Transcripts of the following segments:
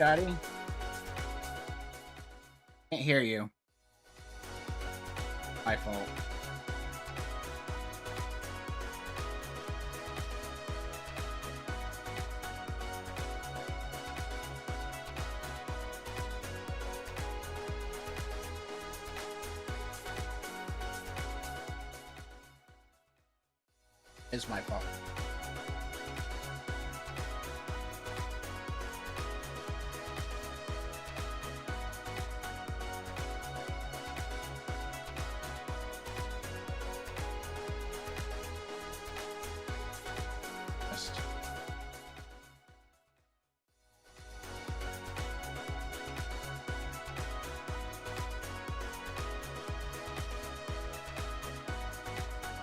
Scotty? Can't hear you. My fault. It's my fault.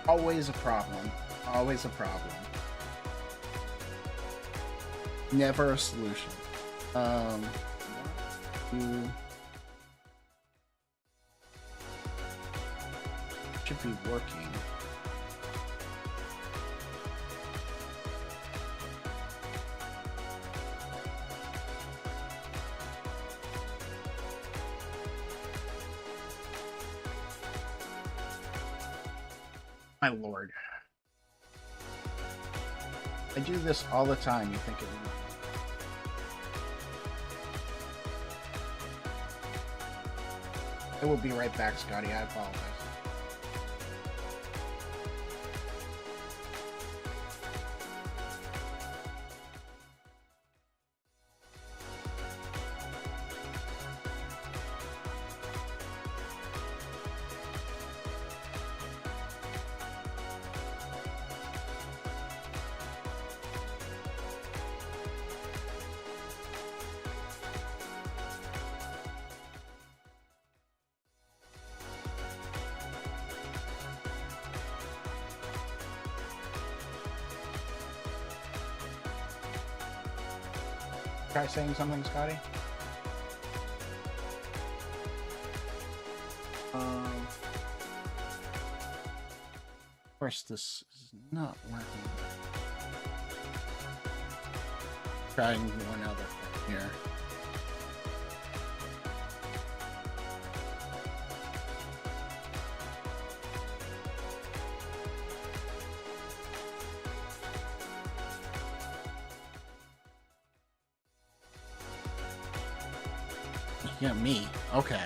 Always a problem. Always a problem. Never a solution. You should be working. My lord. I do this all the time. You think it would... I will be right back, Scotty. I apologize. Try saying something, Scotty? Of course, this is not working. Trying one other thing here. Yeah, me. Okay.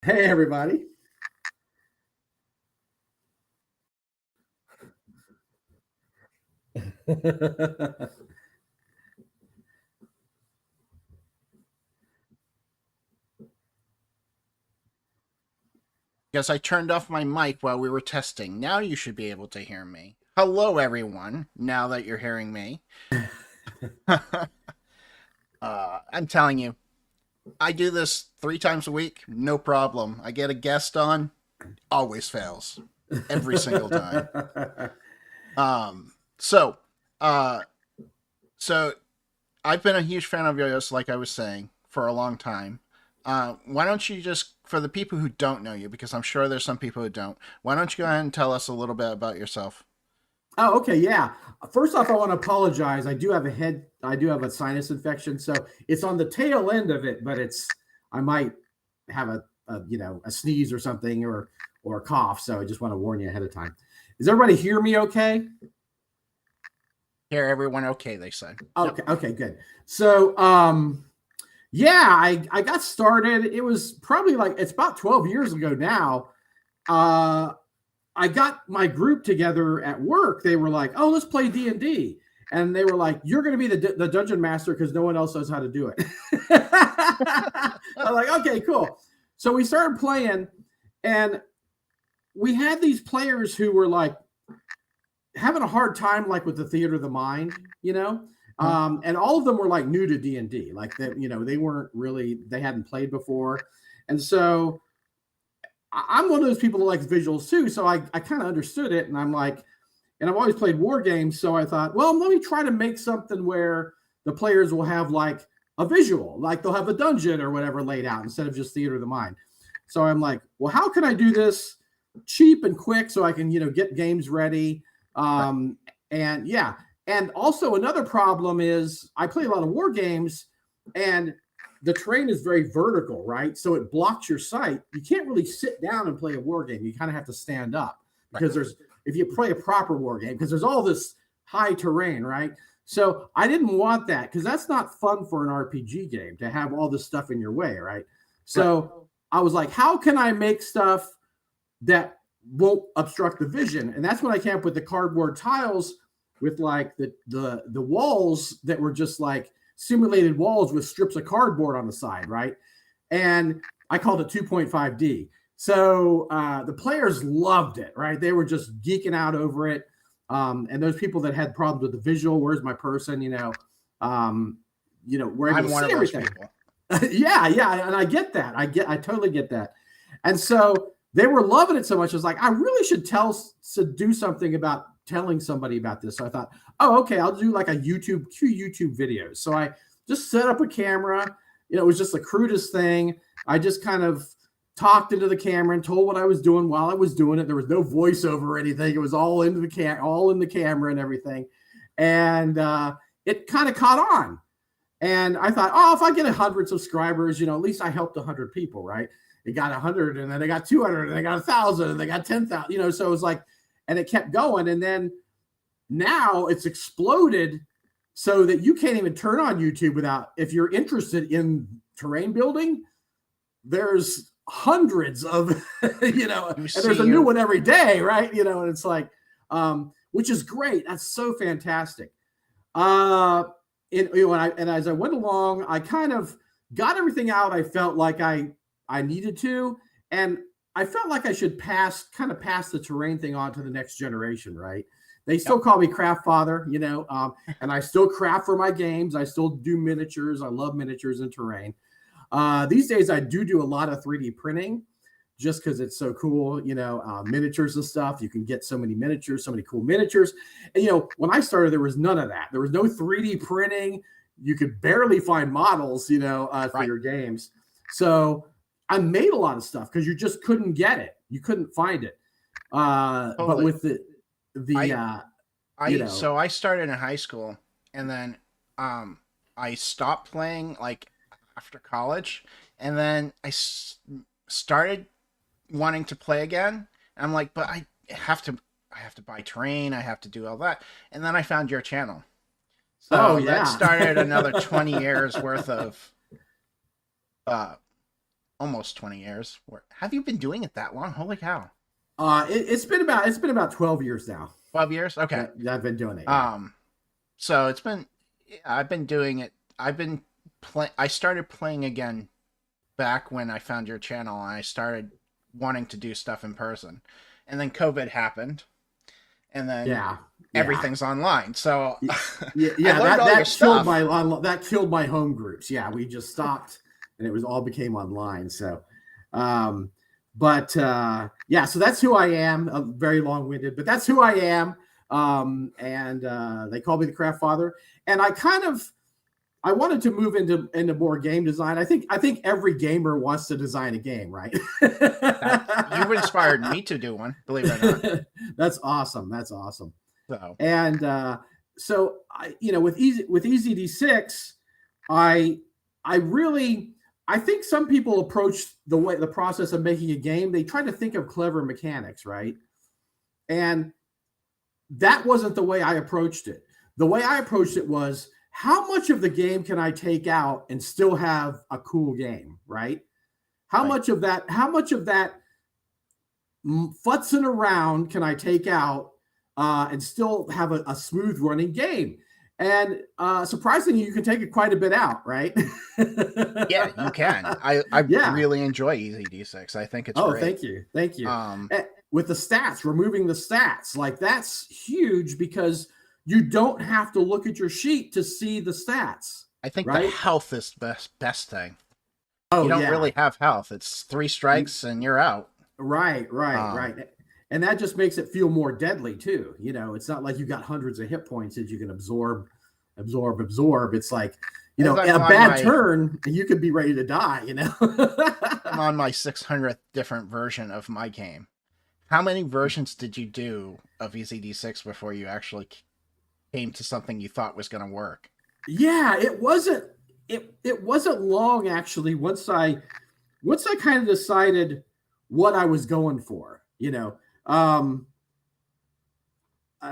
Hey, everybody. Because I turned off my mic while we were testing. Now you should be able to hear me. Hello, everyone. Now that you're hearing me. I'm telling you, I do this 3 times a week, no problem. I get a guest on, always fails. Every single time. Um, so, uh, so I've been a huge fan of Yo-Yo's, like I was saying, for a long time. Why don't you just, for the people who don't know you, because I'm sure there's some people who don't, why don't you go ahead and tell us a little bit about yourself? Oh, okay, yeah. First off, I want to apologize. I do have a sinus infection, so it's on the tail end of it, but I might have a sneeze or something or a cough. So I just want to warn you ahead of time. Does everybody hear me okay? Hear everyone okay, they say. Okay, okay, good. So, yeah, I got started. It was probably it's about 12 years ago now. I got my group together at work. They were like, "Oh, let's play D&D." And they were like, "You're going to be the dungeon master because no one else knows how to do it." I'm like, "Okay, cool." So we started playing, and we had these players who were like having a hard time, like with the theater of the mind, and all of them were like new to D&D, like that, they weren't really, they hadn't played before. And so I'm one of those people that likes visuals too. So I kind of understood it. And I'm like, and I've always played war games. So I thought, well, let me try to make something where the players will have like a visual, like they'll have a dungeon or whatever laid out instead of just theater of the mind. So I'm like, well, how can I do this cheap and quick so I can, get games ready? And yeah. And also another problem is I play a lot of war games and the terrain is very vertical, right? So it blocks your sight. You can't really sit down and play a war game. You kind of have to stand up because if you play a proper war game, because there's all this high terrain, right? So I didn't want that because that's not fun for an RPG game to have all this stuff in your way, right? So I was like, how can I make stuff that won't obstruct the vision? And that's when I came up with the cardboard tiles with like the walls that were just like simulated walls with strips of cardboard on the side, right? And I called it 2.5D. So the players loved it, right? They were just geeking out over it. And those people that had problems with the visual, where's my person, we're able to see everything. Yeah, and I get that. I totally get that. And so they were loving it so much. I was like, I really should do something about telling somebody about this. So I thought, oh, okay, I'll do like two YouTube videos. So I just set up a camera. It was just the crudest thing. I just kind of talked into the camera and told what I was doing while I was doing it. There was no voiceover or anything. It was all into all in the camera and everything. And it kind of caught on. And I thought, oh, if I get 100 subscribers, at least I helped 100 people, right? It got 100, and then they got 200, and they got 1,000, and they got 10,000, so it was like, and it kept going. And then now it's exploded so that you can't even turn on YouTube without, if you're interested in terrain building, there's hundreds of, and there's a new one every day, right? And it's like, which is great. That's so fantastic. And as I went along, I kind of got everything out I felt like I needed to, and I felt like I should pass the terrain thing on to the next generation, right? They still call me craft father, and I still craft for my games. I still do miniatures. I love miniatures and terrain. These days, I do a lot of 3D printing just because it's so cool, miniatures and stuff. You can get so many miniatures, so many cool miniatures. And, when I started, there was none of that. There was no 3D printing. You could barely find models, for your games. So I made a lot of stuff because you just couldn't get it. You couldn't find it. But with so I started in high school, and then I stopped playing like after college, and then I started wanting to play again. And I'm like, but I have to buy terrain. I have to do all that. And then I found your channel. So that started another 20 years worth of almost 20 years. Have you been doing it that long? Holy cow. It's been about 12 years now. 12 years? Okay. That I've been doing it. Yeah. So it's been, I've been doing it. I started playing again back when I found your channel and I started wanting to do stuff in person. And then COVID happened. And then everything's online. So that killed my home groups. Yeah, we just stopped and it all became online. So so that's who I am. I'm very long-winded, but that's who I am. They call me the Craft Father. And I wanted to move into more game design. I think every gamer wants to design a game, right? You've inspired me to do one, believe it or not. That's awesome. So. And so with EZD6, I think some people approach the process of making a game. They try to think of clever mechanics, right? And that wasn't the way I approached it. The way I approached it was, how much of the game can I take out and still have a cool game, right? How much of that futzing around can I take out and still have a smooth running game? And surprisingly, you can take it quite a bit out, right? Yeah, you can. I really enjoy EZD6. I think it's great. Thank you. With the stats, removing the stats, like that's huge because you don't have to look at your sheet to see the stats. I think the health is the best thing. Oh, you don't really have health. It's 3 strikes and you're out. Right. And that just makes it feel more deadly too. It's not like you got hundreds of hit points that you can absorb. It's like, in a bad turn, you could be ready to die, I'm on my 600th different version of my game. How many versions did you do of EZD6 before you actually came to something you thought was going to work? Yeah, it wasn't long actually. Once I kind of decided what I was going for, I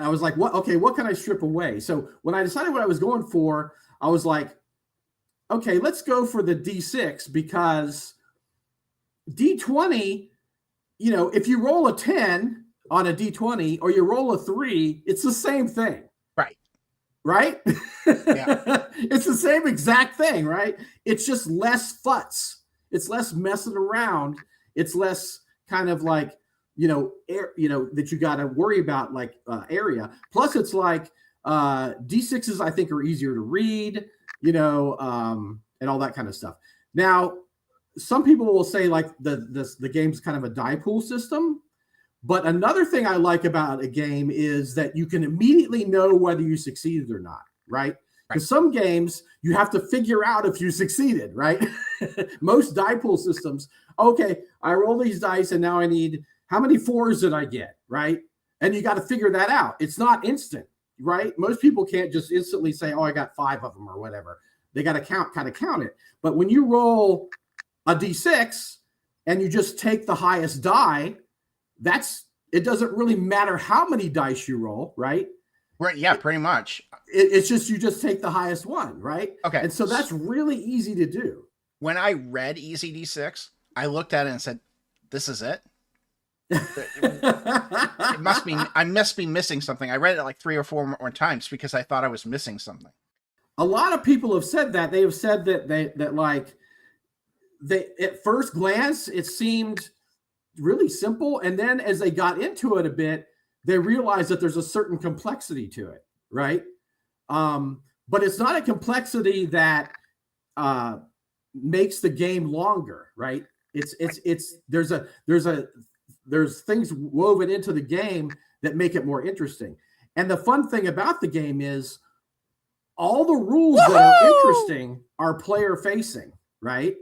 was like, what can I strip away? So when I decided what I was going for, I was like, okay, let's go for the D6 because D20, if you roll a 10 on a D20 or you roll a 3, it's the same thing. Right? Yeah. It's the same exact thing, right? It's just less futz. It's less messing around. It's less kind of like, that you got to worry about like area. Plus it's like D6s, I think, are easier to read, and all that kind of stuff. Now, some people will say like the game's kind of a die pool system. But another thing I like about a game is that you can immediately know whether you succeeded or not, right? Because some games you have to figure out if you succeeded, right? Most die pool systems, okay, I roll these dice and now I need, how many 4s did I get, right? And you got to figure that out. It's not instant, right? Most people can't just instantly say, oh, I got 5 of them or whatever. They got to count it. But when you roll a D6 and you just take the highest die, it doesn't really matter how many dice you roll, right? Right. Yeah, pretty much. It's just, you just take the highest one, right? Okay. And so that's really easy to do. When I read EZD6, I looked at it and said, this is it? I must be missing something. I read it like 3 or 4 more times because I thought I was missing something. A lot of people have said that. They have said that at first glance, it seemed really simple, and then as they got into it a bit, they realized that there's a certain complexity to it, right? But it's not a complexity that makes the game longer, right? There's things woven into the game that make it more interesting. And the fun thing about the game is all the rules that are interesting are player facing, right?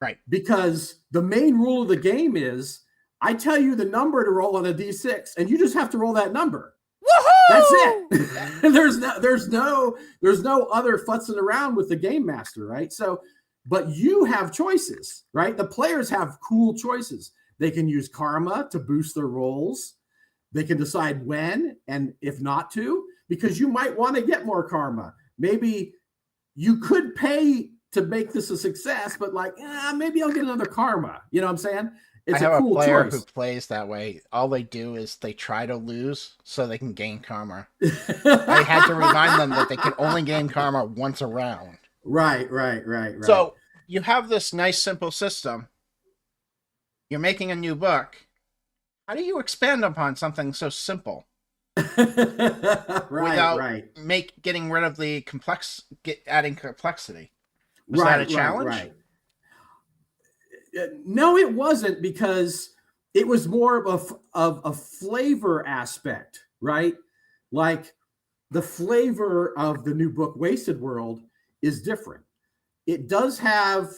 Right. Because the main rule of the game is I tell you the number to roll on a D6 and you just have to roll that number. Woohoo! That's it. there's no other futzing around with the game master, right? So, but you have choices, right? The players have cool choices. They can use karma to boost their rolls. They can decide when and if not to, because you might want to get more karma. Maybe you could pay to make this a success, but like, maybe I'll get another karma. You know what I'm saying? It's I have a cool a player choice. who plays that way. All they do is they try to lose so they can gain karma. I had to remind them that they can only gain karma once a round. Right. So you have this nice, simple system. You're making a new book. How do you expand upon something so simple? Without getting rid of the adding complexity? Was that a challenge? Right. No, it wasn't, because it was more of a flavor aspect, right? Like the flavor of the new book, Wasted World, is different. It does have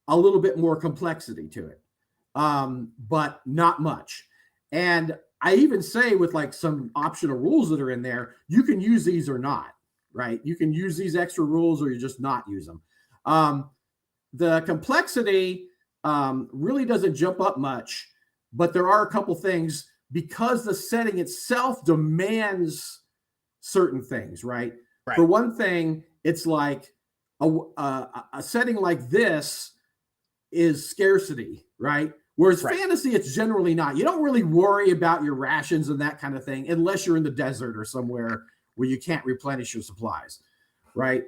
a little bit more complexity to it, but not much. And I even say with like some optional rules that are in there, you can use these or not, right? You can use these extra rules or you just not use them. The complexity really doesn't jump up much, but there are a couple things because the setting itself demands certain things, right? For one thing, it's like a setting like this is scarcity, right? Whereas fantasy, it's generally not. You don't really worry about your rations and that kind of thing unless you're in the desert or somewhere where you can't replenish your supplies, right?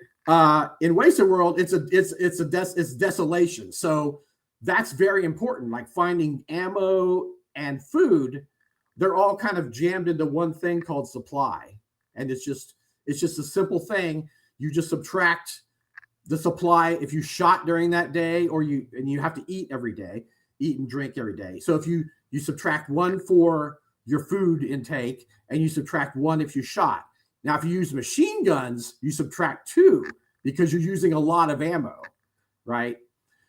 In Wasted World, it's desolation. So that's very important. Like finding ammo and food, they're all kind of jammed into one thing called supply. And it's just a simple thing. You just subtract the supply if you shot during that day, and you have to eat every day, eat and drink every day. So if you subtract 1 for your food intake, and you subtract 1 if you shot. Now, if you use machine guns, you subtract 2 because you're using a lot of ammo, right?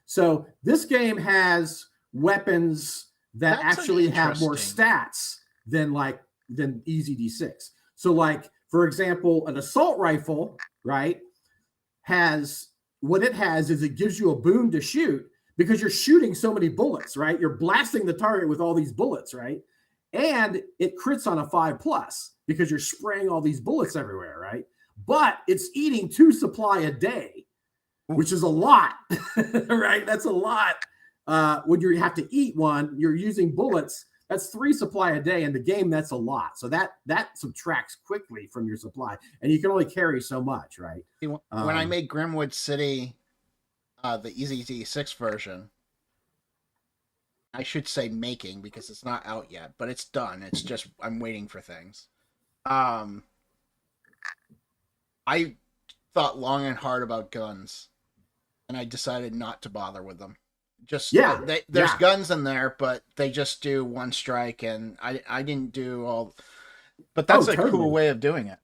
So this game has weapons that actually have more stats than EZD6. So like, for example, an assault rifle, right, has what it has is it gives you a boon to shoot because you're shooting so many bullets, right? You're blasting the target with all these bullets, right? And it crits on a 5+ because you're spraying all these bullets everywhere, right? But it's eating 2 supply a day, which is a lot, right? That's a lot. When you have to eat 1, you're using bullets. That's 3 supply a day. In the game, that's a lot. So that subtracts quickly from your supply. And you can only carry so much, right? When I made Grimwood City, the EZD6 version, I should say making because it's not out yet, but it's done. It's just, I'm waiting for things. I thought long and hard about guns, and I decided not to bother with them. There's guns in there, but they just do 1 strike, and I didn't do all. But that's a cool way of doing it.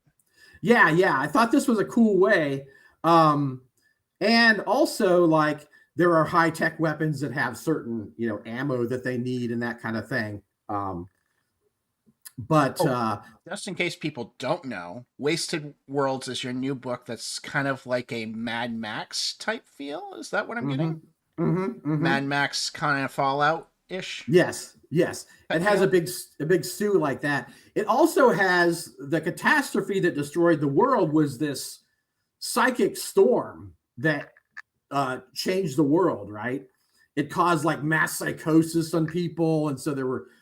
Yeah. I thought this was a cool way, and also like there are high-tech weapons that have certain ammo that they need and that kind of thing. Just in case people don't know, Wasted Worlds is your new book that's kind of like a Mad Max type feel. Is that what I'm getting? Mad Max kind of Fallout-ish? Yes. It has a big stew like that. It also has the catastrophe that destroyed the world was this psychic storm that changed the world, right? It caused like mass psychosis on people, and so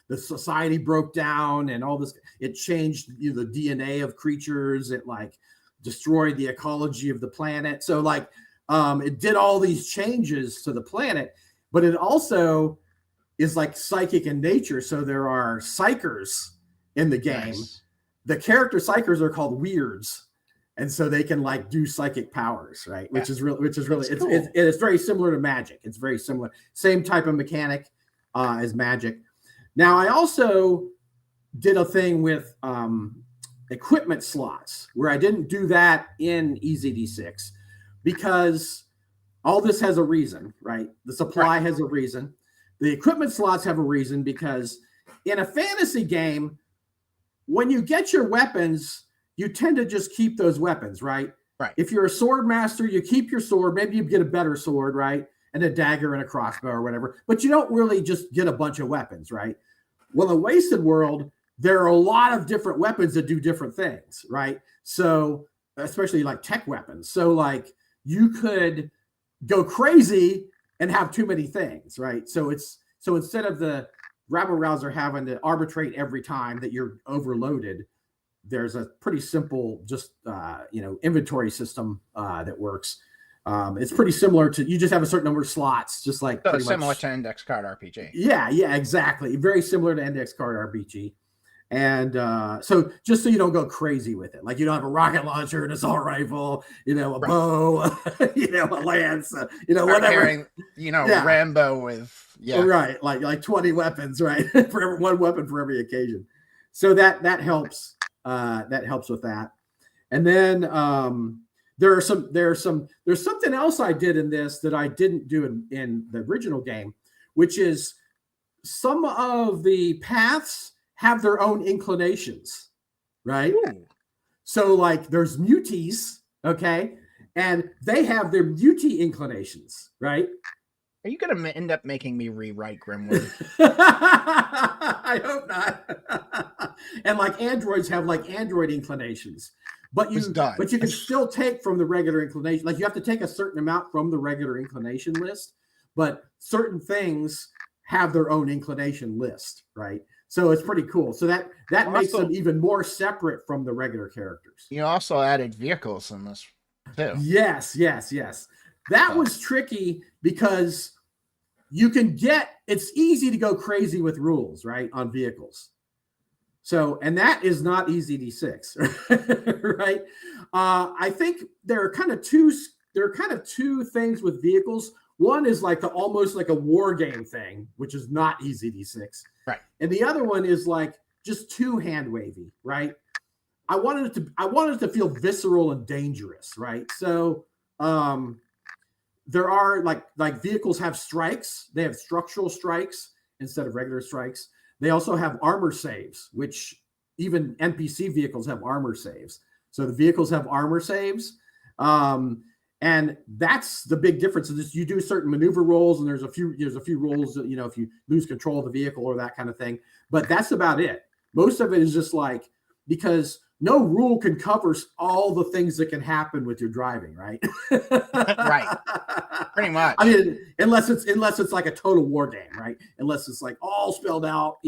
the society broke down and all this. It changed the DNA of creatures. It like destroyed the ecology of the planet. So like it did all these changes to the planet, but it also is like psychic in nature. So there are psychers in the game. Nice. The character psychers are called weirds. And so they can like do psychic powers, right? Which is really cool. It's very similar to magic. It's very similar, same type of mechanic as magic. Now I also did a thing with equipment slots where I didn't do that in EZD6 because all this has a reason, right? The supply has a reason. The equipment slots have a reason because in a fantasy game, when you get your weapons, you tend to just keep those weapons, right? Right. If you're a sword master, you keep your sword. Maybe you get a better sword, right? And a dagger and a crossbow or whatever. But you don't really just get a bunch of weapons, right? Well, in Wasted World, there are a lot of different weapons that do different things, right? So, especially like tech weapons. So, like, you could go crazy and have too many things, right? So instead of the rabble rouser having to arbitrate every time that you're overloaded, there's a pretty simple just inventory system that works. It's pretty similar to, you just have a certain number of slots, just like So pretty similar much to Index Card RPG. Yeah, exactly. Very similar to Index Card RPG. And so just so you don't go crazy with it, like you don't have a rocket launcher, an assault rifle, a bow, a lance, whatever. Carrying, Rambo with right, like 20 weapons, right, for one weapon for every occasion. So that helps. That helps with that. And then there's something else I did in this that I didn't do in the original game, which is some of the paths have their own inclinations, right? Ooh. So like there's muties, okay, and they have their mutie inclinations, right? Are you going to end up making me rewrite Grimwood? I hope not. And like androids have like android inclinations, but you can still take from the regular inclination. Like you have to take a certain amount from the regular inclination list, but certain things have their own inclination list, right? So it's pretty cool. So that makes them even more separate from the regular characters. You also added vehicles in this too. Yes. That was tricky because it's easy to go crazy with rules, right, on vehicles. So, and that is not EZD6, right? I think there are kind of two things with vehicles. One is like almost like a war game thing, which is not EZD6. Right. And the other one is like just too hand wavy, right? I wanted it to feel visceral and dangerous, right? So there are like vehicles have strikes. They have structural strikes instead of regular strikes. They also have armor saves, which even NPC vehicles have armor saves. So the vehicles have armor saves. And that's the big difference. Is you do certain maneuver rolls, and there's a few rolls that, if you lose control of the vehicle or that kind of thing. But that's about it. Most of it is just like, because no rule can cover all the things that can happen with your driving, right? Right. Pretty much. I mean, unless it's like a total war game, right? Unless it's like all spelled out,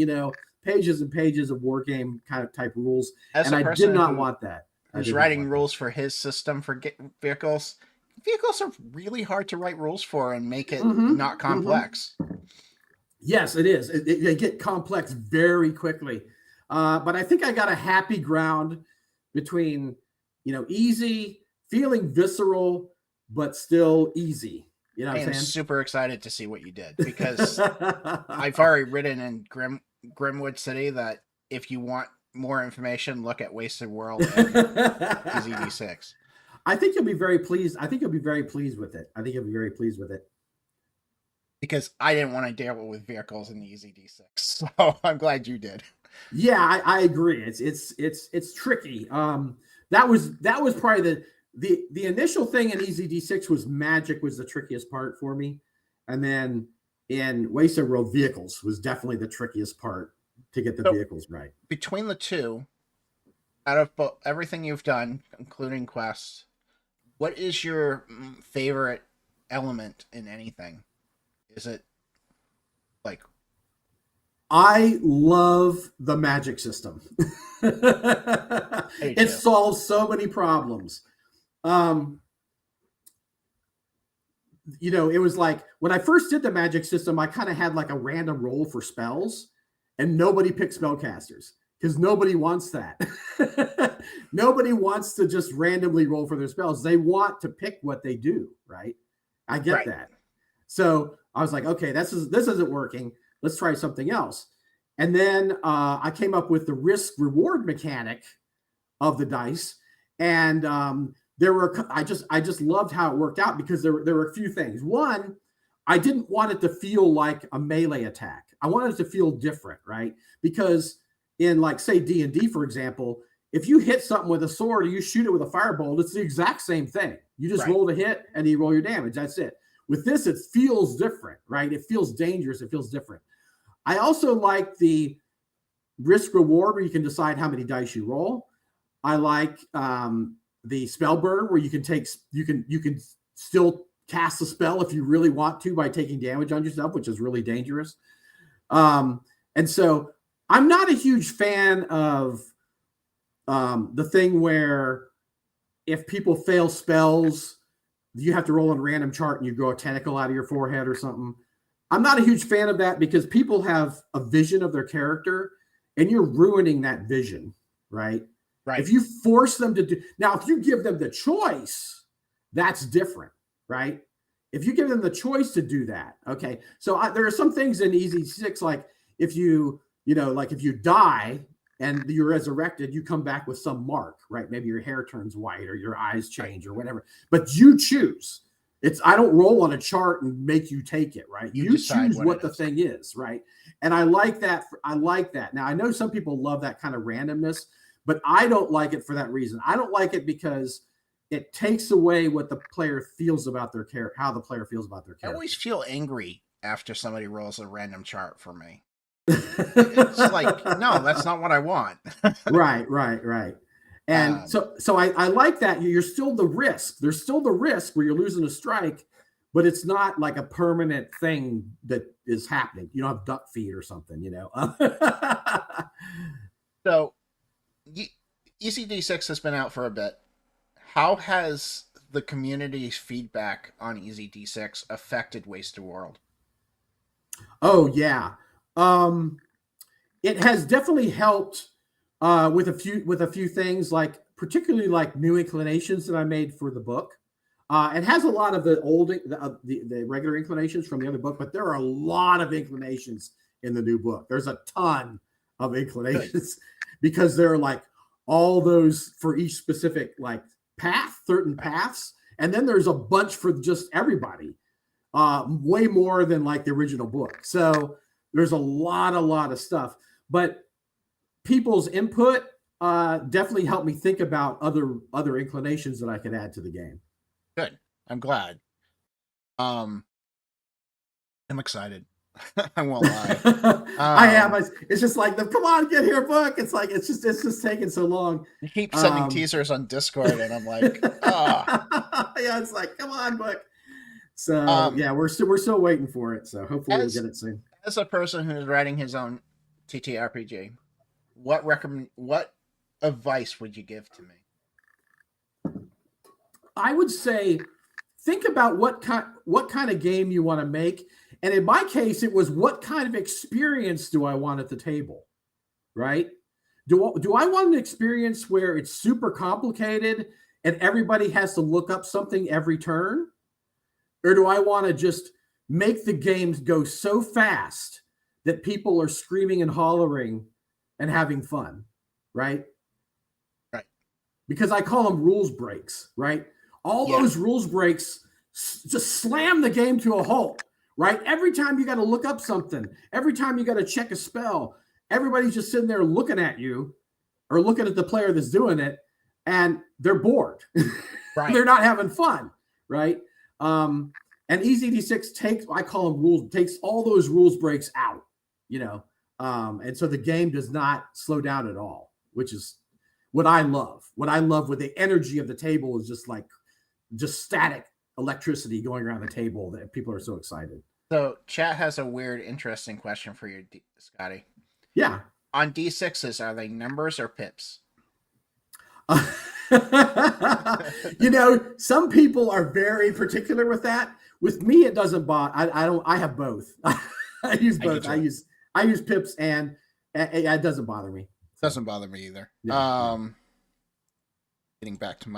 pages and pages of war game kind of type rules. And I did not want that. Who's writing rules for his system for vehicles? Vehicles are really hard to write rules for and make it not complex. Yes, it is. They get complex very quickly. But I think I got a happy ground between, easy, feeling visceral, but still easy. You know what I'm saying? I'm super excited to see what you did, because I've already written in Grimwood City that if you want more information, look at Wasted World and EZD6. I think you'll be very pleased. I think you'll be very pleased with it. Because I didn't want to deal with vehicles in the EZD6, so I'm glad you did. Yeah, I agree. It's tricky. That was probably the initial thing in EZD6 was magic was the trickiest part for me, and then in Wasted World, vehicles was definitely the trickiest part to get the vehicles right. Between the two, out of everything you've done, including quests, what is your favorite element in anything? Is it like... I love the magic system. It solves so many problems. It was like when I first did the magic system, I kind of had like a random roll for spells, and nobody picked spellcasters because nobody wants that. Nobody wants to just randomly roll for their spells. They want to pick what they do, right? I get that. So I was like, okay, this isn't working. Let's try something else. And then I came up with the risk reward mechanic of the dice. And I just loved how it worked out, because there were a few things. One, I didn't want it to feel like a melee attack. I wanted it to feel different, right? Because in, like, say, D&D, for example, if you hit something with a sword or you shoot it with a firebolt, it's the exact same thing. You just roll the hit and you roll your damage. That's it. With this, it feels different, right? It feels dangerous. It feels different. I also like the risk reward where you can decide how many dice you roll. I like the spell burn where you can still cast a spell if you really want to by taking damage on yourself, which is really dangerous. And so I'm not a huge fan of the thing where if people fail spells, you have to roll on a random chart and you grow a tentacle out of your forehead or something. I'm not a huge fan of that because people have a vision of their character and you're ruining that vision, right? Right. If you force them to do, now, if you give them the choice, that's different, right? If you give them the choice to do that, okay. So there are some things in EZD6, like if like if you die and you're resurrected, you come back with some mark, right? Maybe your hair turns white or your eyes change or whatever, but you choose. I don't roll on a chart and make you take it, right? You choose what the thing is, right? And I like that. Now, I know some people love that kind of randomness, but I don't like it for that reason. I don't like it because it takes away what the player feels about their character, how the player feels about their character. I always feel angry after somebody rolls a random chart for me. It's like, no, that's not what I want. Right. And so I like that. You're still the risk. There's still the risk where you're losing a strike, but it's not like a permanent thing that is happening. You don't have duck feet or something, So EZD6 has been out for a bit. How has the community's feedback on EZD6 affected Wasted World? Oh, yeah. It has definitely helped with a few things, like particularly like new inclinations that I made for the book. It has a lot of the regular inclinations from the other book, but there are a lot of inclinations in the new book. There's a ton of inclinations because there are like all those for each specific like certain paths, and then there's a bunch for just everybody. Way more than like the original book. So there's a lot of stuff, but people's input definitely helped me think about other inclinations that I could add to the game. Good. I'm glad. I'm excited. I won't lie. I am. It's just like come on, get here, book. It's like it's just taking so long. You keep sending teasers on Discord, and I'm like, yeah, it's like, come on, book. So yeah, we're still waiting for it. So hopefully we'll get it soon. As a person who is writing his own TTRPG, what advice would you give to me? I would say think about what kind of game you want to make. And in my case, it was what kind of experience do I want at the table, right? Do I want an experience where it's super complicated and everybody has to look up something every turn? Or do I want to just make the games go so fast that people are screaming and hollering and having fun, right? Right. Because I call them rules breaks, right? All those rules breaks just slam the game to a halt, right? Every time you got to look up something, every time you got to check a spell, everybody's just sitting there looking at you or looking at the player that's doing it, and they're bored. Right. They're not having fun, right? And EZD6 takes all those rules breaks out, and so the game does not slow down at all, which is what I love. What I love with the energy of the table is just static electricity going around the table that people are so excited. So chat has a weird, interesting question for you, Scotty. Yeah. On D6s, are they numbers or pips? Some people are very particular with that. With me, it doesn't bother. I have both. I use both. I use pips, and it doesn't bother me. Doesn't bother me either. Getting back to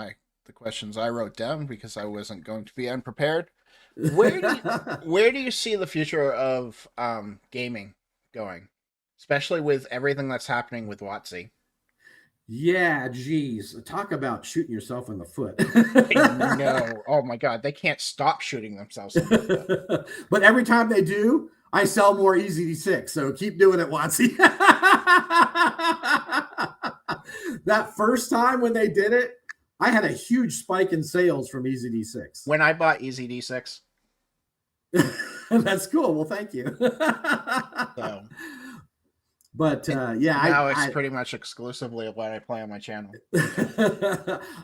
the questions I wrote down because I wasn't going to be unprepared. Where do you see the future of gaming going, especially with everything that's happening with WotC? Yeah, geez. Talk about shooting yourself in the foot. No. Oh my God. They can't stop shooting themselves in the foot. But every time they do, I sell more EZD6. So keep doing it, WotC. That first time when they did it, I had a huge spike in sales from EZD6. When I bought EZD6. That's cool. Well, thank you. But yeah, Now it's pretty much exclusively what I play on my channel.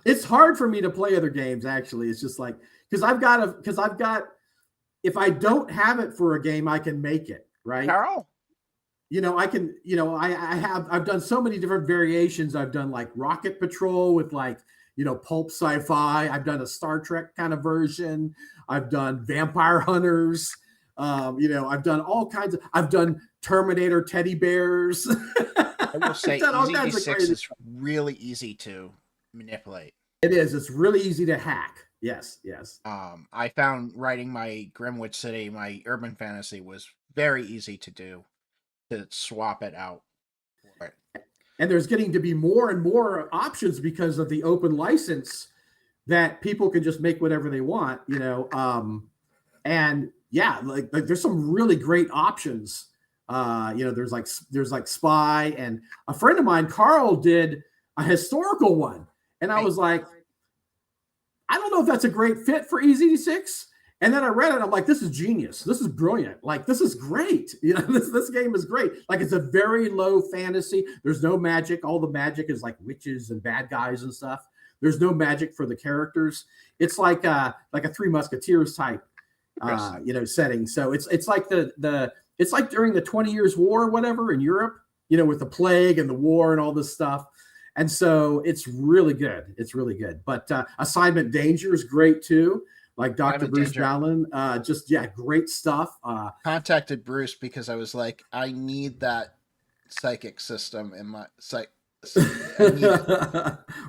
It's hard for me to play other games. Actually, it's just like because I've got if I don't have it for a game, I can make it right. Carl, I can, I've done so many different variations. I've done like Rocket Patrol with like, pulp sci-fi. I've done a Star Trek kind of version. I've done Vampire Hunters. I've done all kinds of, I've done Terminator teddy bears. I will say EZD6 is really easy to manipulate. It is. It's really easy to hack. Yes. I found writing my Grimwood City, my urban fantasy, was very easy to do, to swap it out for it. And there's getting to be more and more options because of the open license that people can just make whatever they want, and yeah, like there's some really great options. There's like spy, and a friend of mine, Carl, did a historical one, and I was like, I don't know if that's a great fit for EZD6. And then I read it. I'm like, this is genius. This is brilliant. Like, this is great. This game is great. Like, it's a very low fantasy. There's no magic. All the magic is like witches and bad guys and stuff. There's no magic for the characters. It's like a Three Musketeers type, setting. So it's like it's like during the 20 Years' War or whatever in Europe, with the plague and the war and all this stuff. And so it's really good. It's really good. But Assignment Danger is great too. Like Dr. Bruce Dallin, great stuff. Contacted Bruce because I was like, I need that psychic system in my psych.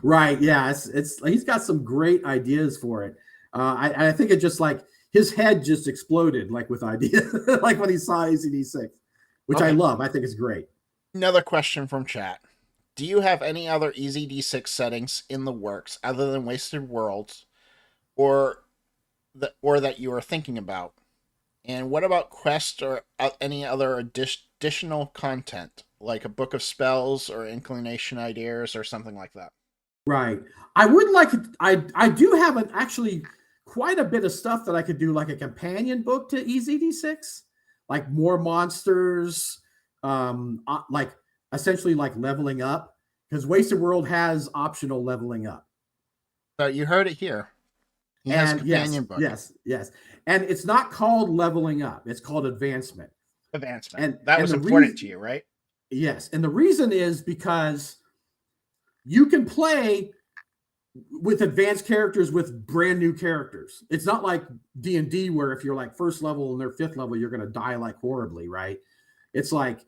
Right? Yeah, it's he's got some great ideas for it. I think it just like his head just exploded like with ideas, like when he saw EZD6, which I love. I think it's great. Another question from chat: do you have any other EZD6 settings in the works other than Wasted Worlds, or that you are thinking about? And what about Quest or any other additional content, like a book of spells or inclination ideas or something like that? Right. I would like I do have actually quite a bit of stuff that I could do, like a companion book to EZD6, like more monsters, like essentially like leveling up, because Wasted World has optional leveling up. So you heard it here. He has a companion book. Yes. And it's not called leveling up. It's called advancement. And that was important to you, right? Yes. And the reason is because you can play with advanced characters with brand new characters. It's not like D&D where if you're like first level and they're fifth level, you're going to die like horribly, right? It's like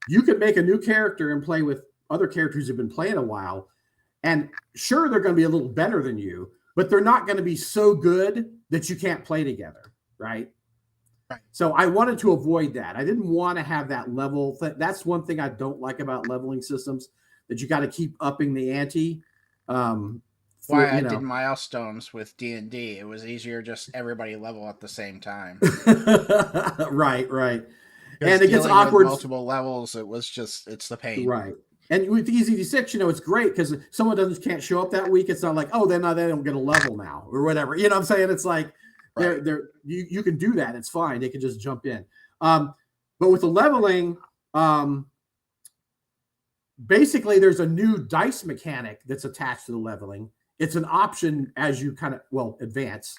you can make a new character and play with other characters who've been playing a while. And sure, they're going to be a little better than you, but they're not going to be so good that you can't play together, right? Right. So I wanted to avoid that. I didn't want to have that level. That's one thing I don't like about leveling systems, that you got to keep upping the ante. Why I did milestones with D&D. It was easier just everybody level at the same time. Right. And it gets awkward. Multiple levels, it's the pain. Right. And with EZD6, it's great because someone can't show up that week. It's not like, they don't get a level now or whatever. You know what I'm saying? It's like you can do that. It's fine. They can just jump in. But with the leveling, basically there's a new dice mechanic that's attached to the leveling. It's an option as you advance,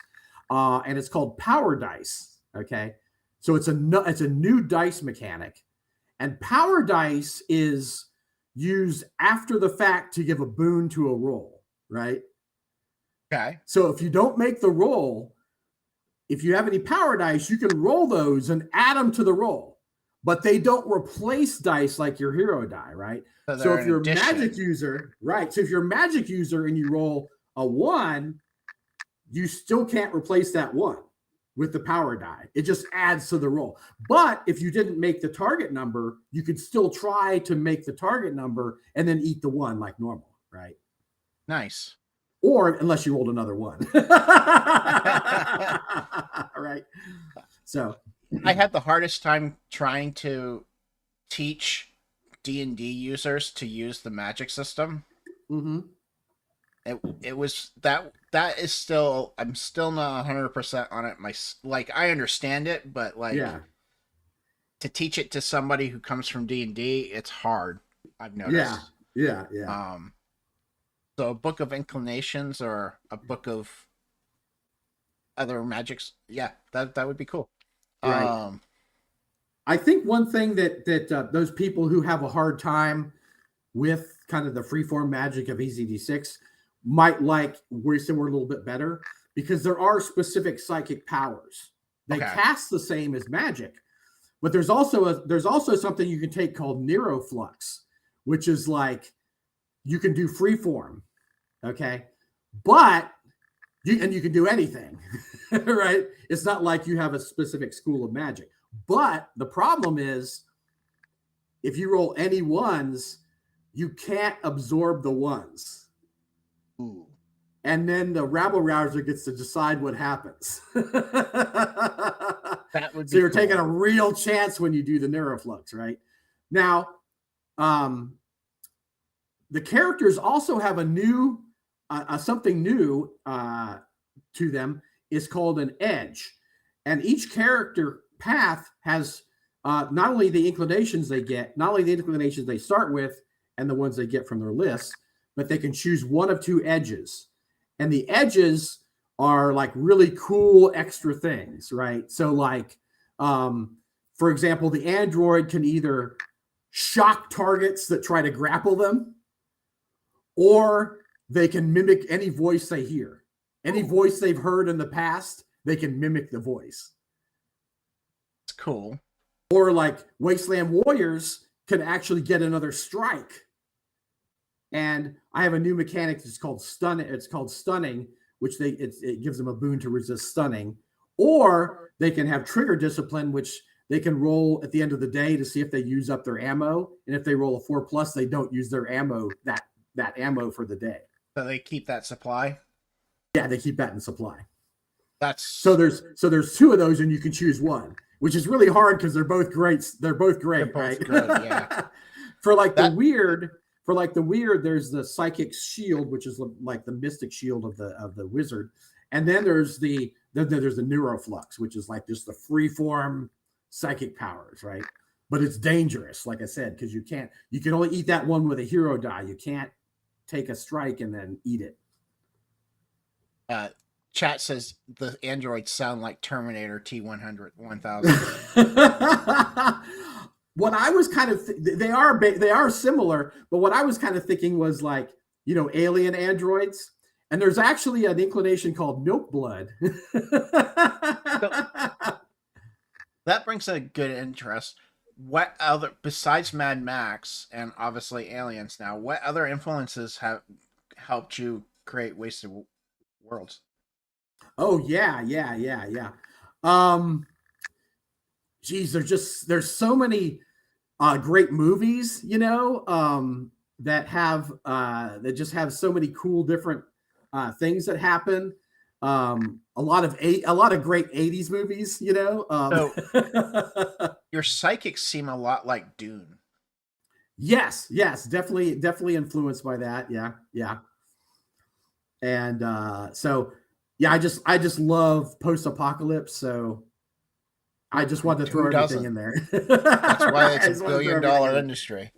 and it's called power dice. Okay, so it's a new dice mechanic, and power dice is used after the fact to give a boon to a roll, right? Okay. So if you don't make the roll, if you have any power dice, you can roll those and add them to the roll, but they don't replace dice like your hero die, right? So if you're a magic user, right? So if you're a magic user and you roll a 1, you still can't replace that 1 with the power die. It just adds to the roll. But if you didn't make the target number, you could still try to make the target number and then eat the 1 like normal, right? Nice. Or unless you rolled another 1. Right. So I had the hardest time trying to teach D&D users to use the magic system. Mm-hmm. It was that is still, I'm still not 100% on it. I understand it, but to teach it to somebody who comes from D&D, it's hard. I've noticed. Yeah. So a book of inclinations or a book of other magics, yeah, that would be cool. Right. I think one thing that those people who have a hard time with kind of the freeform magic of EZD6 might like where we're a little bit better, because there are specific psychic powers. They cast the same as magic, but there's also something you can take called neuroflux, which is like you can do freeform, okay, but you can do anything, right? It's not like you have a specific school of magic. But the problem is, if you roll any ones, you can't absorb the ones. Ooh. And then the rabble rouser gets to decide what happens. That would be so you're cool. taking a real chance when you do the neuroflux, right? Now, the characters also have a new, something new to them. Is called an edge. And each character path has not only the inclinations they get, not only the inclinations they start with and the ones they get from their list, but they can choose one of two edges. And the edges are like really cool extra things, right? So like, for example, the android can either shock targets that try to grapple them, or they can mimic any voice they hear. Any voice they've heard in the past, they can mimic the voice. It's cool. Or like Wasteland Warriors can actually get another strike. And I have a new mechanic that's called stun. It's called stunning, which it gives them a boon to resist stunning. Or they can have trigger discipline, which they can roll at the end of the day to see if they use up their ammo. And if they roll a 4+, they don't use their ammo, that ammo for the day. So they keep that supply? Yeah, they keep that in supply. That's so there's two of those, and you can choose one, which is really hard because they're both great. They're both great, right? Good, yeah. For the weird, there's the psychic shield, which is like the mystic shield of the wizard, and then there's the neuroflux, which is like just the freeform psychic powers, right? But it's dangerous, like I said, because you can only eat that one with a hero die. You can't take a strike and then eat it. Chat says the androids sound like Terminator T-100 1000. What I was kind of they are similar, but what I was kind of thinking was like, alien androids, and there's actually an inclination called milk blood. That brings a good interest. What other, besides Mad Max and obviously Aliens now, what other influences have helped you create Wasted Worlds? Oh yeah. Geez, there's so many great movies, that just have so many cool different things that happen. A lot of great 80s movies, So your psychics seem a lot like Dune. Yes, definitely influenced by that. Yeah. And so yeah, I just love post-apocalypse, so I just wanted to throw everything in there. That's why it's a $1 billion industry.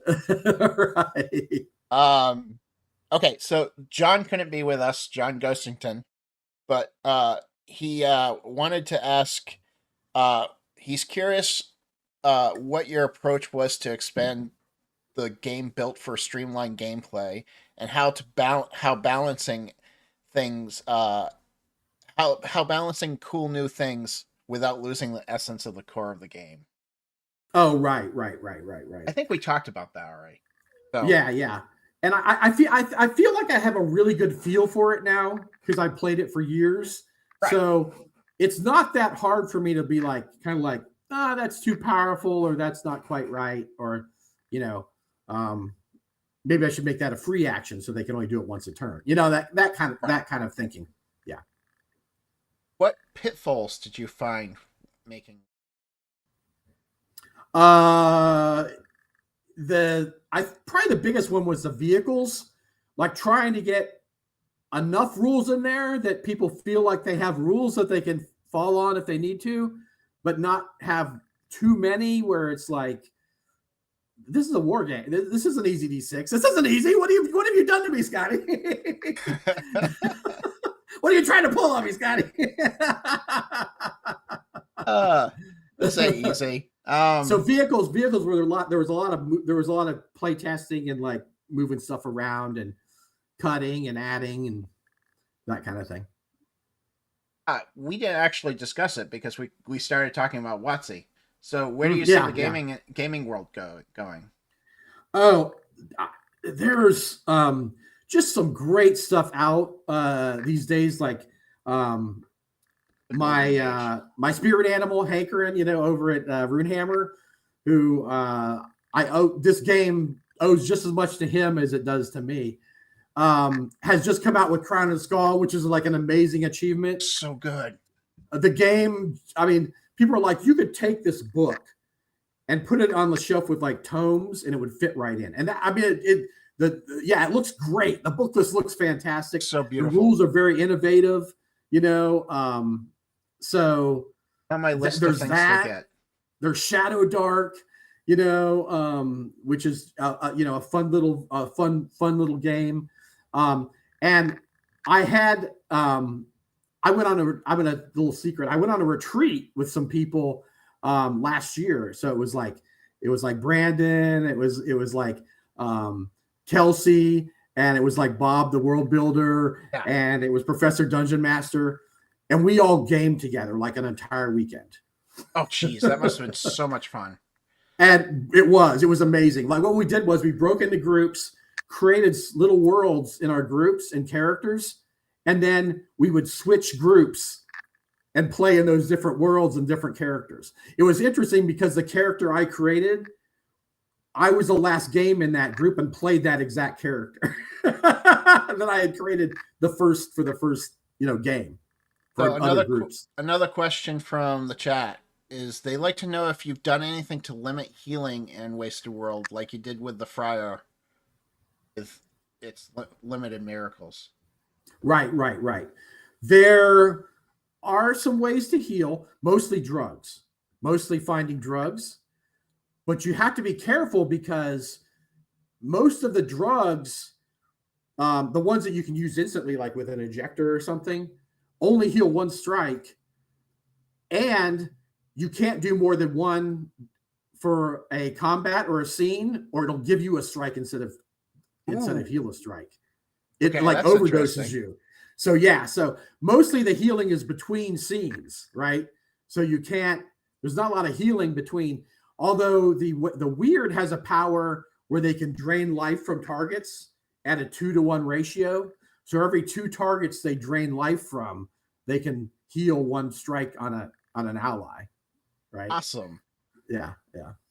Right. Okay, so John couldn't be with us, John Ghostington, but he wanted to ask, he's curious what your approach was to expand the game built for streamlined gameplay, and how balancing things, how balancing cool new things without losing the essence of the core of the game. Oh, right. I think we talked about that already. So. Yeah. And I feel like I have a really good feel for it now because I played it for years. Right. So it's not that hard for me to be like, kind of like, that's too powerful, or that's not quite right, or, maybe I should make that a free action so they can only do it once a turn. That kind of thinking. Yeah. What pitfalls did you find making? Probably the biggest one was the vehicles, like trying to get enough rules in there that people feel like they have rules that they can fall on if they need to, but not have too many where it's like, this is a war game. This isn't EZD6. This isn't easy. What have you done to me, Scotty? What are you trying to pull on me, Scotty? This ain't easy. So vehicles were a lot. There was a lot of play testing and like moving stuff around and cutting and adding and that kind of thing. We didn't actually discuss it because we started talking about WotC. So where do you see the gaming world going? Oh, there's just some great stuff out these days. Like my spirit animal hankering, over at Runehammer, who this game owes just as much to him as it does to me. Has just come out with Crown and Skull, which is like an amazing achievement. So good. The game, I mean, people are like, you could take this book and put it on the shelf with like tomes and it would fit right in. And that, I mean, it looks great. The book list looks fantastic. So beautiful. The rules are very innovative, so on my list there's of things that. to get. There's Shadow Dark, which is a fun little game. And I had I'm a little secret. I went on a retreat with some people last year. So it was like Brandon, it was like Kelsey, and it was like Bob the World Builder, and it was Professor Dungeon Master, and we all gamed together like an entire weekend. Oh geez, that must have been so much fun. And it was amazing. Like what we did was we broke into groups, created little worlds in our groups and characters, and then we would switch groups and play in those different worlds and different characters. It was interesting because the character I created, I was the last game in that group and played that exact character that I had created the first game for So other groups. Another question from the chat is they like to know if you've done anything to limit healing in Wasted World like you did with the Friar with its limited miracles. Right. There are some ways to heal, mostly drugs, mostly finding drugs. But you have to be careful because most of the drugs, the ones that you can use instantly, like with an injector or something, only heal one strike. And you can't do more than one for a combat or a scene, or it'll give you a strike instead of heal a strike. It overdoses you. So so mostly the healing is between scenes, right? So there's not a lot of healing between, although the weird has a power where they can drain life from targets at a 2-to-1 ratio. So every 2 targets they drain life from, they can heal 1 strike on an ally, right? Awesome. Yeah.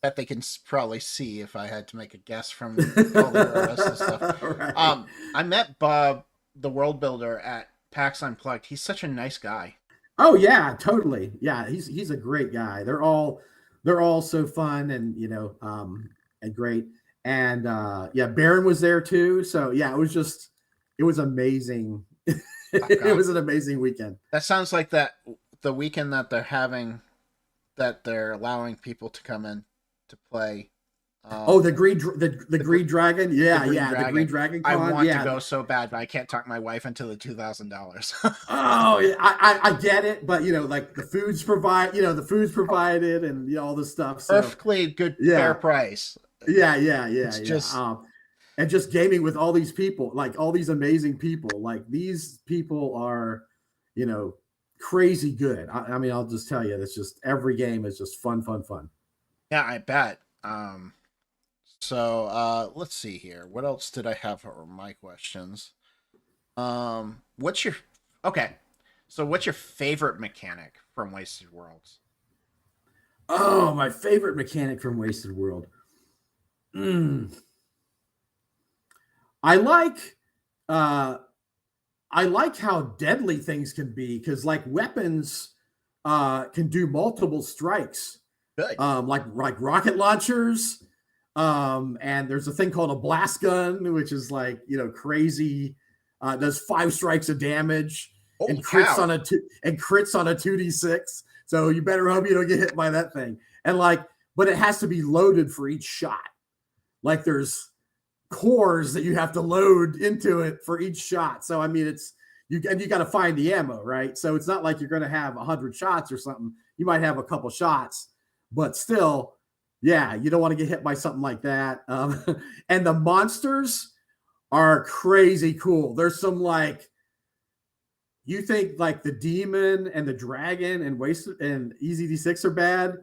That they can probably see if I had to make a guess from all the rest of the stuff. Right. I met Bob, the World Builder, at PAX Unplugged. He's such a nice guy. Oh yeah, totally. Yeah, he's a great guy. They're all so fun and and great. And Baron was there too. So yeah, it was amazing. It was an amazing weekend. That sounds like the weekend that they're having, that they're allowing people to come in to play. The Green Dragon. The Green Dragon Con. I want to go so bad, but I can't talk my wife into the $2,000. I get it, but like the food's provided and all this stuff. So. Perfectly good, fair price. Yeah. And just gaming with all these people, like all these amazing people. Like these people are, crazy good. I mean, I'll just tell you, it's just every game is just fun. Yeah, I bet. So let's see here. What else did I have for my questions? What's your favorite mechanic from Wasted Worlds? Oh, my favorite mechanic from Wasted World. I like how deadly things can be, because like weapons can do multiple strikes. Good. Like rocket launchers. And there's a thing called a blast gun, which is like, crazy. Does 5 strikes of damage and crits on a 2d6. So you better hope you don't get hit by that thing. And like, but it has to be loaded for each shot. Like there's cores that you have to load into it for each shot. So I mean, it's you got to find the ammo, right? So it's not like you're going to have 100 shots or something. You might have a couple shots, but still, yeah, you don't want to get hit by something like that. And the monsters are crazy cool. There's some like, you think like the demon and the dragon and EZD6 are bad.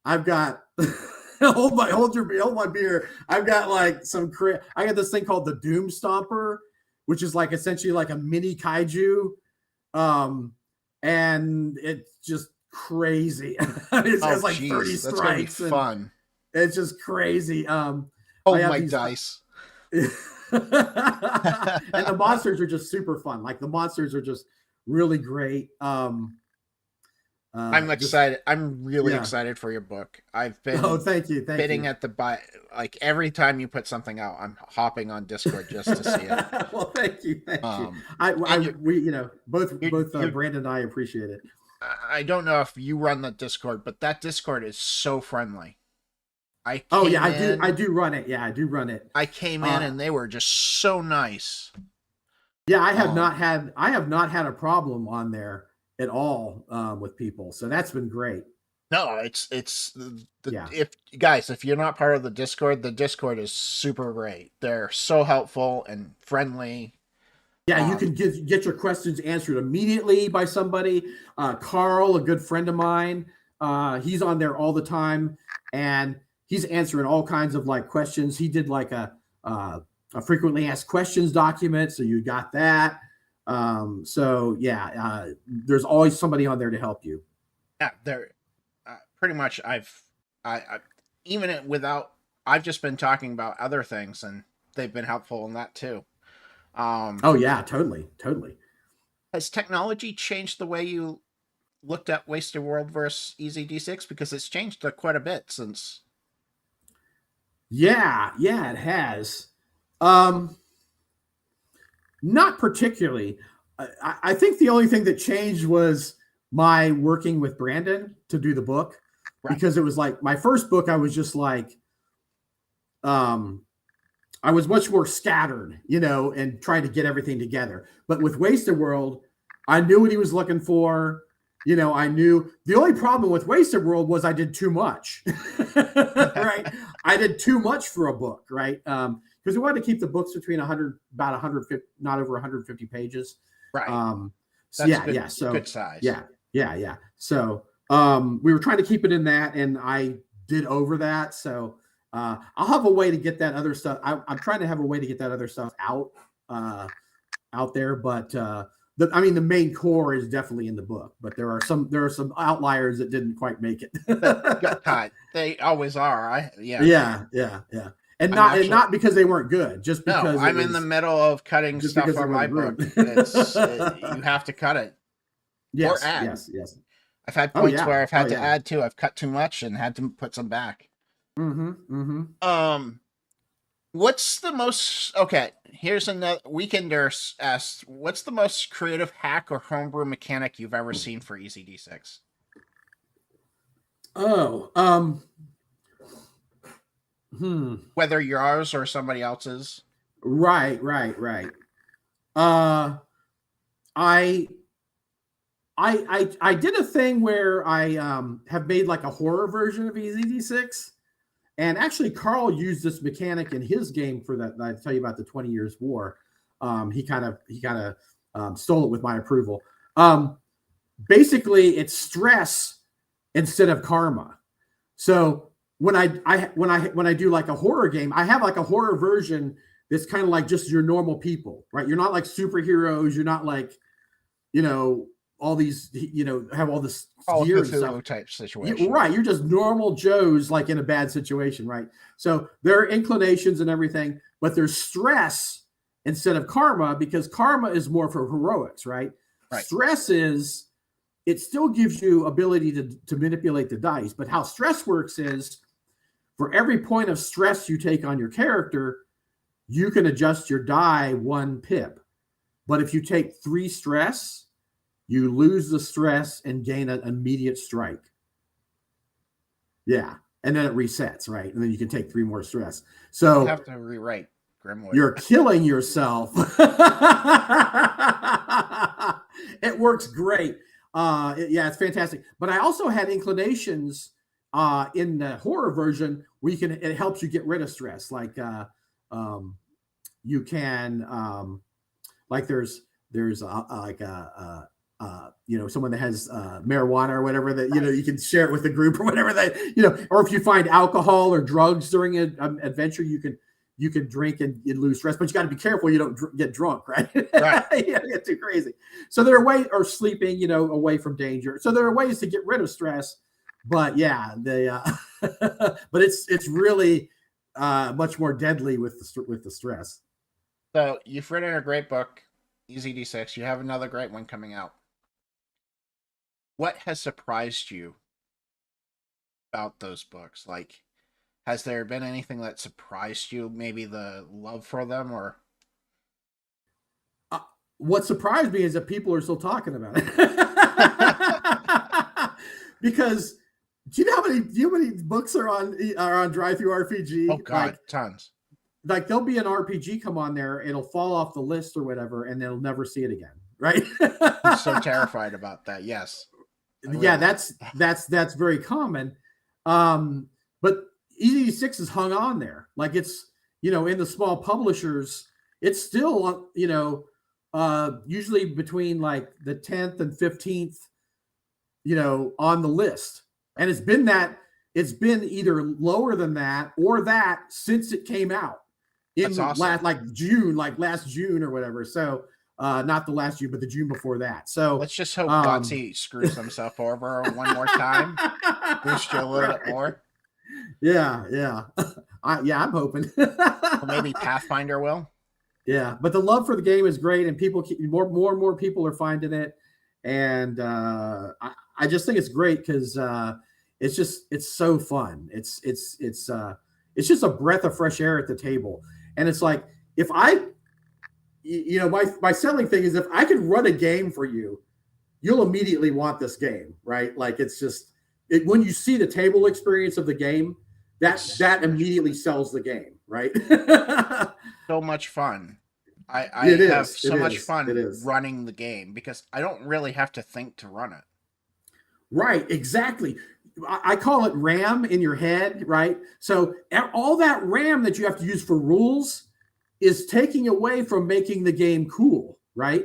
I've got hold my beer. I've got like I got this thing called the Doom Stomper, which is like essentially like a mini kaiju. And it's just crazy. It has like 30 strikes. That's gonna be fun. It's just crazy. Hold my dice. And the monsters are just super fun. Like the monsters are just really great. I'm excited. I'm really excited for your book. I've been thank you. at the like every time you put something out, I'm hopping on Discord just to see it. Well, thank you. We both Brandon and I appreciate it. I don't know if you run the Discord, but that Discord is so friendly. I do run it. Yeah, I do run it. I came in and they were just so nice. Yeah, I have not had a problem on there at all with people. So that's been great. No, if you're not part of the Discord is super great. They're so helpful and friendly. Yeah, you can get your questions answered immediately by somebody. Carl, a good friend of mine, he's on there all the time, and he's answering all kinds of like questions. He did like a frequently asked questions document, so you got that. There's always somebody on there to help you. Yeah, they're pretty much. I've just been talking about other things, and they've been helpful in that too. Totally. Has technology changed the way you looked at Wasted World versus EZD6? Because it's changed quite a bit since. Yeah, it has. Not particularly. I think the only thing that changed was my working with Brandon to do the book, because it was like my first book. I was just like, I was much more scattered, and trying to get everything together. But with Wasted World, I knew what he was looking for. I knew the only problem with Wasted World was I did too much, right? I did too much for a book, right? Because we wanted to keep the books between about 150, not over 150 pages. Right. So good size. Yeah. So we were trying to keep it in that, and I did over that. So I'll have a way to get that other stuff. I'm trying to have a way to get that other stuff out there, but the main core is definitely in the book, but there are some outliers that didn't quite make it. Got cut. They always are. Yeah. And not because they weren't good, just because I'm in the middle of cutting stuff on my book. You have to cut it. Yes. Or add. Yes. I've had points where I've had to add too. I've cut too much and had to put some back. What's the most here's another Weekender asked, what's the most creative hack or homebrew mechanic you've ever seen for EZD6? Whether yours or somebody else's. Right. I did a thing where I have made like a horror version of EZD6. And actually, Carl used this mechanic in his game for that. I tell you about the 20 Years War. He kind of stole it with my approval. Basically, it's stress instead of karma. So when I do like a horror game, I have like a horror version that's kind of like just your normal people, right? You're not like superheroes. You're not like, all these, have all this gear and stuff type situation. Right. You're just normal Joes, like in a bad situation, right? So there are inclinations and everything, but there's stress instead of karma, because karma is more for heroics, right? Stress is, it still gives you ability to manipulate the dice, but how stress works is for every point of stress you take on your character, you can adjust your die 1 pip. But if you take 3 stress, you lose the stress and gain an immediate strike. Yeah. And then it resets, right? And then you can take 3 more stress. You So have to rewrite Grimwood. you're killing yourself. It works great. Yeah, it's fantastic. But I also had inclinations in the horror version where it helps you get rid of stress. Like you can like there's like someone that has marijuana or whatever that you can share it with the group or whatever or if you find alcohol or drugs during an adventure, you can drink and lose stress, but you got to be careful you don't get drunk, right? Right. You don't get too crazy. So there are ways, or sleeping, away from danger. So there are ways to get rid of stress, but yeah, but it's really much more deadly with the stress. So you've written a great book, EZD6. You have another great one coming out. What has surprised you about those books? Like, has there been anything that surprised you? Maybe the love for them, or what surprised me is that people are still talking about it. Because do you know how many books are on Drive Through RPG? Oh God, tons. Like there'll be an RPG come on there, it'll fall off the list or whatever, and they'll never see it again, right? I'm so terrified about that. Yes. Yeah, that's very common. But EZD6 is hung on there. Like it's, in the small publishers, it's still, usually between like the 10th and 15th, on the list. And it's been either lower than that or that since it came out in awesome. last June or whatever. So not the last June, but the June before that. So let's just hope Gutsy screws himself over one more time. Boost you a little bit more. Yeah. I'm hoping. Or maybe Pathfinder will. Yeah, but the love for the game is great, and people more and more people are finding it, and I just think it's great because it's so fun. It's just a breath of fresh air at the table, and it's like if my selling thing is if I could run a game for you, you'll immediately want this game, right? Like it's just when you see the table experience of the game, that immediately sells the game, right? So much fun. I have so much fun running the game because I don't really have to think to run it. Right, exactly. I call it RAM in your head, right? So all that RAM that you have to use for rules is taking away from making the game cool, right?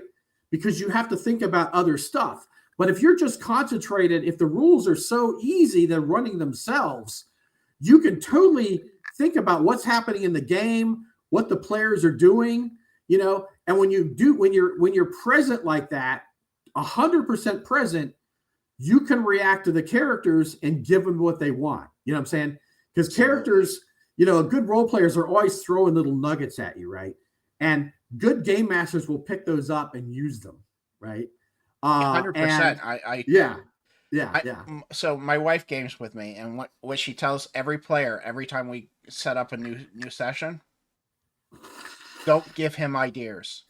Because you have to think about other stuff. But if you're just concentrated, if the rules are so easy, they're running themselves, you can totally think about what's happening in the game, what the players are doing, and when you're present like that, 100% present, you can react to the characters and give them what they want. You know what I'm saying? Because characters, good role players are always throwing little nuggets at you, right? And good game masters will pick those up and use them, right? 100%. Yeah. So my wife games with me, and what she tells every player every time we set up a new session, don't give him ideas.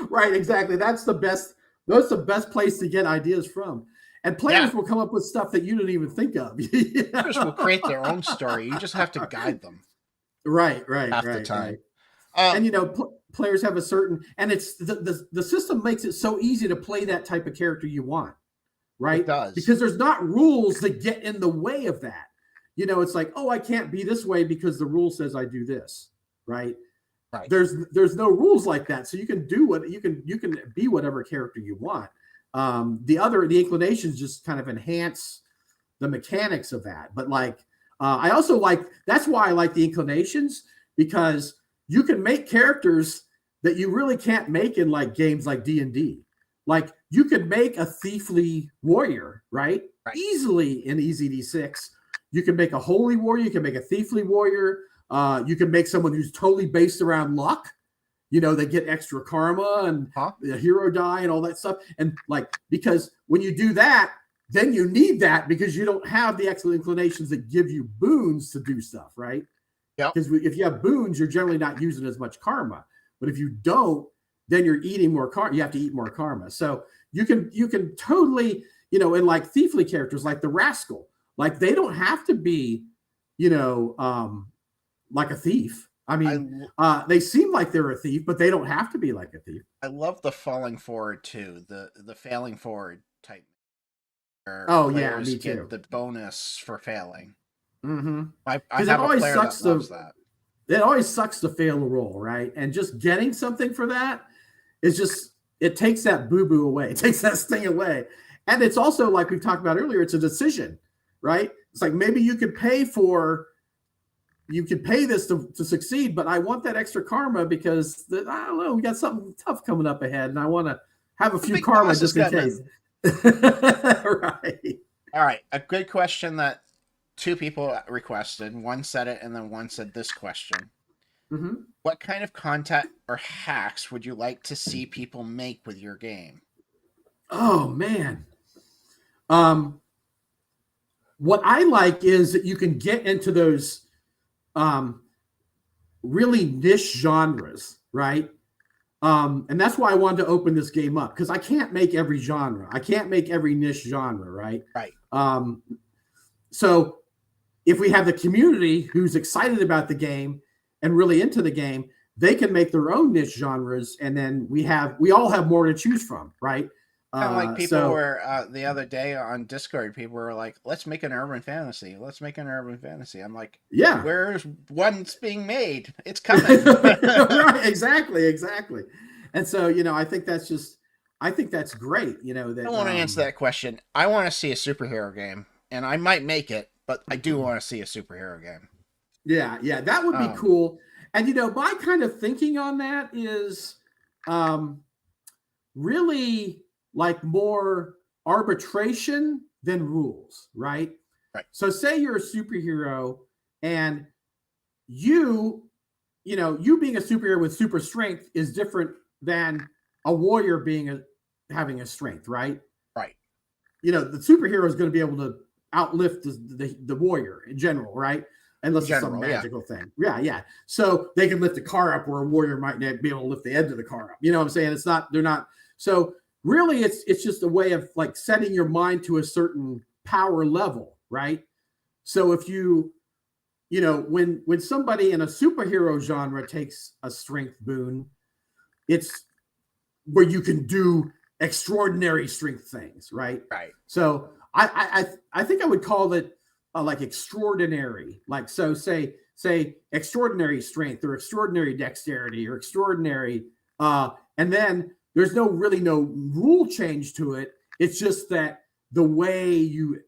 Right, exactly. That's the best place to get ideas from. And players will come up with stuff that you didn't even think of. Players will create their own story. You just have to guide them. Right. Half the time. Right. And players have a certain, and it's the system makes it so easy to play that type of character you want, right? It does. Because there's not rules that get in the way of that. It's like, oh, I can't be this way because the rule says I do this, right? Right. There's no rules like that, so you can do what you can be whatever character you want. The inclinations just kind of enhance the mechanics of that. But I also that's why I like the inclinations, because you can make characters that you really can't make in games like D&D. Like you could make a thiefly warrior, right? Easily in EZD6. You can make a holy warrior. You can make a thiefly warrior. You can make someone who's totally based around luck. They get extra karma and the hero die and all that stuff. And because when you do that, then you need that because you don't have the excellent inclinations that give you boons to do stuff, right? Yeah. Because if you have boons, you're generally not using as much karma. But if you don't, then you're eating more karma. You have to eat more karma. So you can totally, and like thiefly characters like the rascal, like they don't have to be, like a thief. I mean, they seem like they're a thief, but they don't have to be like a thief. I love the falling forward too, the failing forward type. Where Oh yeah, players me get too. the bonus for failing. Mm-hmm. I Because it have a always player sucks that loves that. it always sucks to fail a roll, right? And just getting something for that is just, it takes that boo-boo away. It takes that sting away. And it's also, like we've talked about earlier, it's a decision, right? It's like maybe you could pay this to succeed, but I want that extra karma because I don't know, we got something tough coming up ahead, and I want to have a few karma just in case. Right. All right. A good question that 2 people requested. One said it, and then one said this question. Mm-hmm. What kind of content or hacks would you like to see people make with your game? Oh man. What I like is that you can get into those really niche genres, right? And that's why I wanted to open this game up, because I can't make every genre. I can't make every niche genre, right? Right. So if we have the community who's excited about the game and really into the game, they can make their own niche genres, and then we all have more to choose from, right? Kind of like people were the other day on Discord, people were like, let's make an urban fantasy. Let's make an urban fantasy. I'm like, yeah, where's one's being made? It's coming. Right, exactly. And so, I think that's great. That I want to answer that question. I want to see a superhero game, and I might make it, but I do want to see a superhero game. Yeah, that would be cool. And my kind of thinking on that is really like more arbitration than rules, right? Right. So say you're a superhero, and you being a superhero with super strength is different than a warrior having a strength, right? Right. The superhero is going to be able to outlift the warrior in general, right? Unless it's some magical thing. Yeah. So they can lift the car up where a warrior might not be able to lift the edge of the car up. You know what I'm saying? They're not. So really it's just a way of like setting your mind to a certain power level, right? So if when somebody in a superhero genre takes a strength boon, it's where you can do extraordinary strength things, right? Right. So I think I would call it like extraordinary, like, so say extraordinary strength or extraordinary dexterity or extraordinary, and then there's no rule change to it. It's just that the way you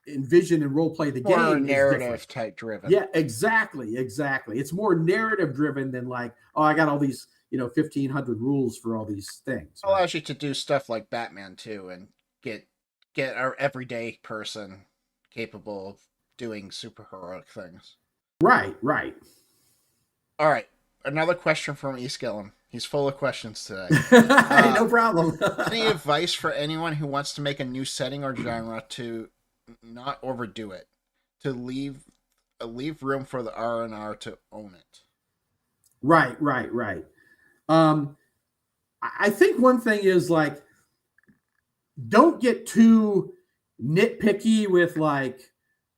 envision and role play the game more narrative is different. Type driven. Yeah, exactly. It's more narrative driven than like, oh, I got all these 1,500 rules for all these things. It allows you to do stuff like Batman too, and get our everyday person capable of doing superheroic things. Right. All right, another question from East Gillum. He's full of questions today. No problem. Any advice for anyone who wants to make a new setting or genre to not overdo it, to leave room for the R&R to own it? Right. I think one thing is like, don't get too nitpicky with like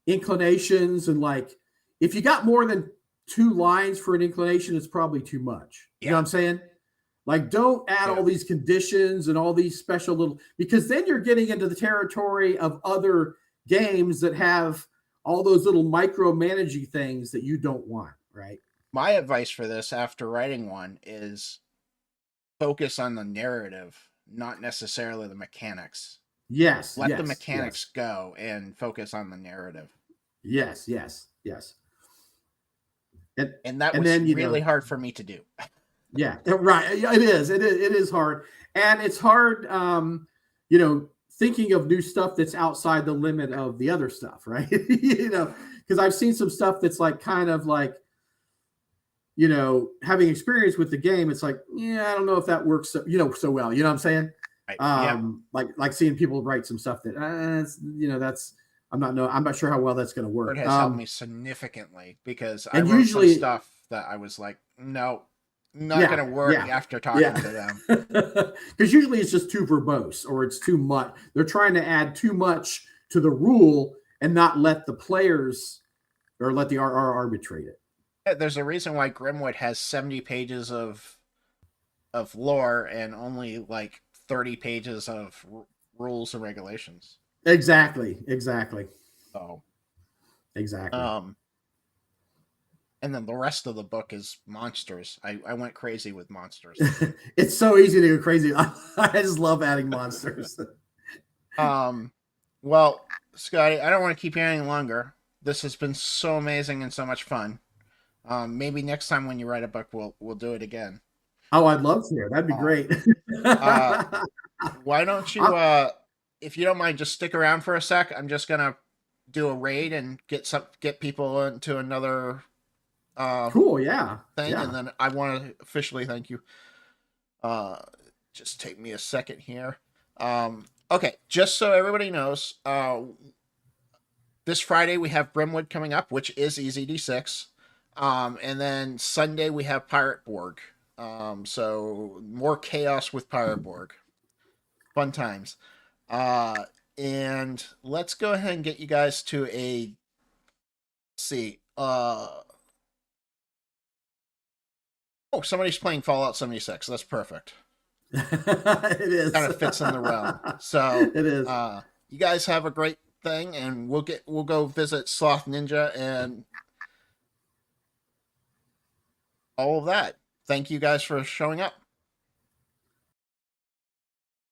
inclinations, and like if you got more than 2 lines for an inclination, it's probably too much. You know what I'm saying? Like, don't add all these conditions and all these special little, because then you're getting into the territory of other games that have all those little micromanaging things that you don't want, right? My advice for this after writing one is focus on the narrative, not necessarily the mechanics. Yes. Let the mechanics go and focus on the narrative. Yes. And that was really hard for me to do. Yeah, right. It is hard. And it's hard, thinking of new stuff that's outside the limit of the other stuff, right? Because I've seen some stuff that's like kind of like, having experience with the game, it's like, yeah, I don't know if that works so well. You know what I'm saying? Right. Like seeing people write some stuff that, I'm not sure how well that's going to work. It has helped me significantly, because I and wrote usually some stuff that I was like, no, not going to work after talking to them. Because usually it's just too verbose or it's too much. They're trying to add too much to the rule and not let the players or let the RR arbitrate it. There's a reason why Grimwood has 70 pages of lore and only like 30 pages of rules and regulations. Exactly. So, exactly. And then the rest of the book is monsters. I went crazy with monsters. It's so easy to go crazy. I just love adding monsters. Well, Scotty, I don't want to keep you any longer. This has been so amazing and so much fun. Maybe next time when you write a book, we'll do it again. Oh, I'd love to. That'd be great. Why don't you, if you don't mind, just stick around for a sec? I'm just gonna do a raid and get people into another. Cool. Yeah. Thing, and then I want to officially thank you. Just take me a second here. Okay, just so everybody knows, this Friday we have Brimwood coming up, which is EZD6. And then Sunday we have Pirate Borg. So more chaos with Pirate Borg. Fun times. And let's go ahead and get you guys to somebody's playing Fallout 76. That's perfect. It is. Kind of fits in the realm. So it is. You guys have a great thing, and we'll go visit Sloth Ninja and all of that. Thank you guys for showing up.